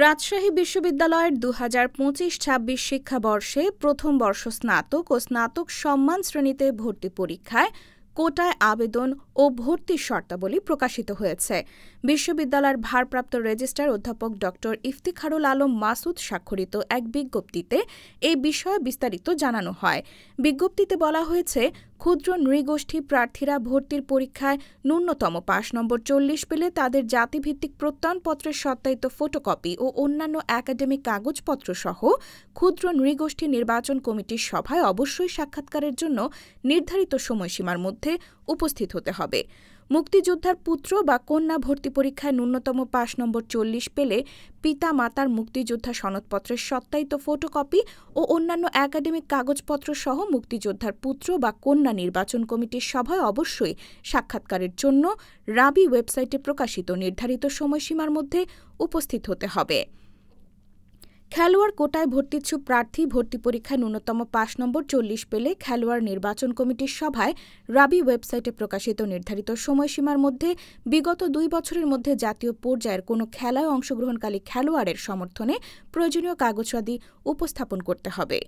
রাজশাহী বিশ্ববিদ্যালয়ের ২০২৫-২৬ শিক্ষাবর্ষে প্রথম বর্ষ স্নাতক ও স্নাতক সম্মান শ্রেণীতে ভর্তি পরীক্ষায় কোটায় আবেদন ও ভর্তির শর্তাবলী প্রকাশিত হয়েছে। বিশ্ববিদ্যালয়ের ভারপ্রাপ্ত রেজিস্ট্রার অধ্যাপক ড. ইফতিখারুল আলম মাসুদ স্বাক্ষরিত এক বিজ্ঞপ্তিতে এই বিষয়ে বিস্তারিত জানানো হয়। বিজ্ঞপ্তিতে বলা হয়েছে, ক্ষুদ্র নৃগোষ্ঠী প্রার্থীরা ভর্তির পরীক্ষায় ন্যূনতম পাস নম্বর ৪০ পেলে তাদের জাতিভিত্তিক প্রত্যয়নপত্রের সত্যায়িত ফটোকপি ও অন্যান্য একাডেমিক কাগজপত্র সহ ক্ষুদ্র নৃগোষ্ঠী নির্বাচন কমিটির সভায় অবশ্যই সাক্ষাৎকারের জন্য নির্ধারিত সময়সীমার মধ্যে উপস্থিত হতে হবে। মুক্তিযোদ্ধার পুত্র বা কন্যা ভর্তি পরীক্ষায় ন্যূনতম পাস নম্বর ৪০ পেলে পিতা মাতার মুক্তিযোদ্ধা সনদপত্রের সত্যায়িত ফটোকপি ও অন্যান্য একাডেমিক কাগজপত্র সহ মুক্তিযোদ্ধার পুত্র বা কন্যা নির্বাচন কমিটির সভায় অবশ্যই সাক্ষাৎকারের জন্য রাবি ওয়েবসাইটে প্রকাশিত নির্ধারিত সময়সীমার মধ্যে উপস্থিত হতে হবে। খেলোয়াড় কোটায় ভর্তিচ্ছু প্রার্থী ভর্তি পরীক্ষায় ন্যূনতম পাস নম্বর ৪০ পেলে খেলোয়াড় নির্বাচন কমিটির সভায় রাবি ওয়েবসাইটে প্রকাশিত নির্ধারিত সময়সীমার মধ্যে বিগত ২ বছরের মধ্যে জাতীয় পর্যায়ের কোনো খেলায় অংশগ্রহণকারী খেলোয়াড়ের সমর্থনে প্রয়োজনীয় কাগজাদি উপস্থাপন করতে হবে।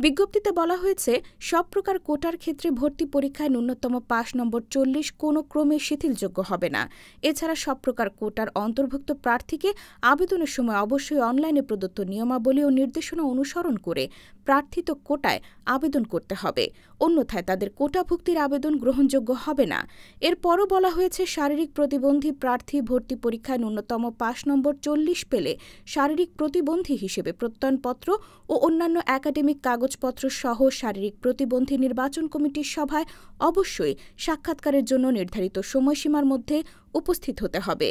বিজ্ঞপ্তিতে বলা হয়েছে, সব প্রকার কোটার ক্ষেত্রে ভর্তি পরীক্ষায় ন্যূনতম পাস নম্বর ৪০ কোনো ক্রমে শিথিলযোগ্য হবে না। এছাড়া সব প্রকার কোটার অন্তর্ভুক্ত প্রার্থীকে আবেদনের সময় অবশ্যই অনলাইনে প্রদত্ত নিয়মাবলী ও নির্দেশনা অনুসরণ করে প্রার্থিত কোটায় আবেদন করতে হবে, অন্যথায় তাদের কোটাভুক্তির আবেদন গ্রহণযোগ্য হবে না। এরপরও বলা হয়েছে, শারীরিক প্রতিবন্ধী প্রার্থী ভর্তি পরীক্ষায় ন্যূনতম পাস নম্বর ৪০ পেলে শারীরিক প্রতিবন্ধী হিসেবে প্রত্যয়নপত্র ও অন্যান্য একাডেমিক কাগজপত্র সহ শারীরিক প্রতিবন্ধী নির্বাচন কমিটির সভায় অবশ্যই সাক্ষাৎকারের জন্য নির্ধারিত সময়সীমার মধ্যে উপস্থিত হতে হবে।